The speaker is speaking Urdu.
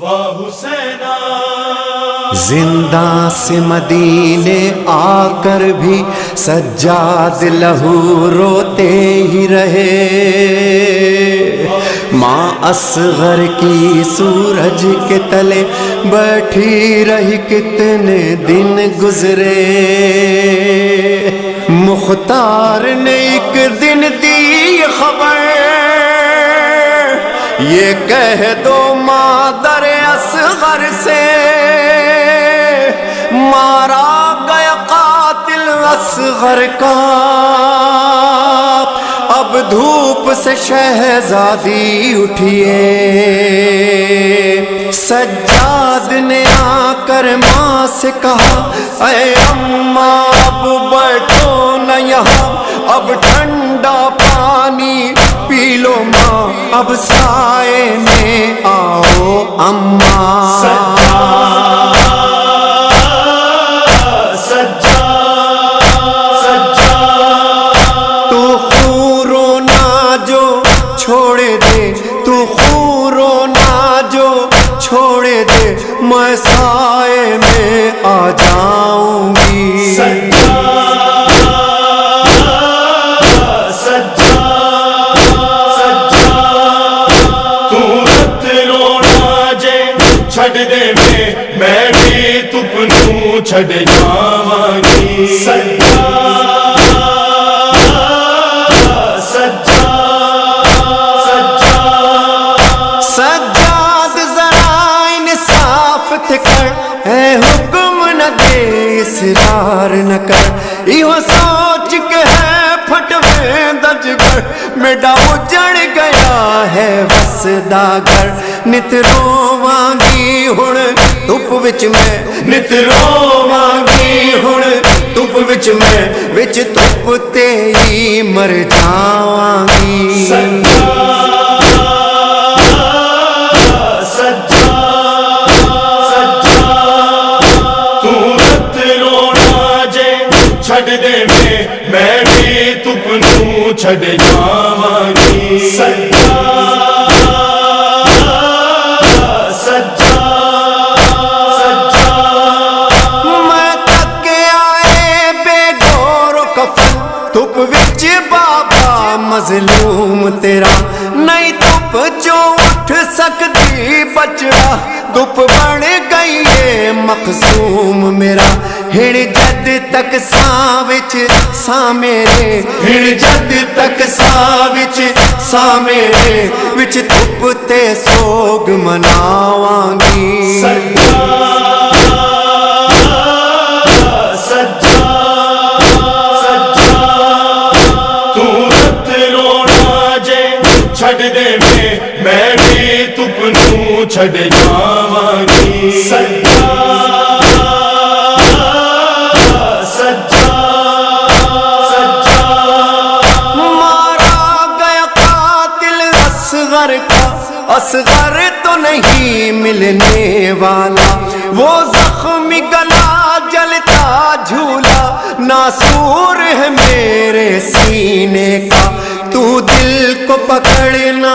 واہ حسینا زندہ سے مدینے آ کر بھی سجاد لہو روتے ہی رہے، ماں اصغر کی سورج کے تلے بیٹھی رہی کتنے دن گزرے، مختار نے ایک دن دی خبر، یہ کہہ دو مادر اصغر سے مارا گیا قاتل اصغر کا، اب دھوپ سے شہزادی اٹھیے۔ سجاد نے آ کر ماں سے کہا اے اماں اب بیٹھو نہ یہاں، اب ٹھنڈا پانی پی لو ماں، اب سائے میں آؤ اماں۔ تو خون رونا جو چھوڑ دے، تو خون رونا جو چھوڑ دے، میں سائے میں آ جاؤں گی۔ چھڈ دے میں بھی تپنوں چھڈ جاواں گی۔ سجاد ذرا انصاف تھے کر، اے حکم نہ دے اصرار نہ کر، یہ سوچ کے ہے پھٹوے دج کر، میڈا اجڑ گیا ہے وسدا گھر، نت روواں گی ہن دھوپ وچ میں، نت روواں گی ہن دھوپ وچ میں، وچ دھوپ تے ہی مر جاواں گی۔ چھڈ دے میں بھی تپنوں چھڈ جاواں گی۔ میں تک آئے بے گور و کفن، دھوپ وچ بابا مظلوم تیرا، نہیں دھوپ جو اٹھ سکتی بچڑا، دھوپ بن گئی ہے مقصوم میرا، ہن جد تک ساں وچ ساں میرے، ہن جد تک ساں وچ ساں میرے، وچ دھوپ تے سوگ مناواں گی۔ چھڈ دے میں بھی تپنوں چھڈ جاواں گی۔ مارا گیا قاتل اصغر کا، اصغر تو نہیں ملنے والا، وہ زخمی گلا جلتا جھولا، ناسور ہے میرے سینے کا، تو دل کو پکڑنا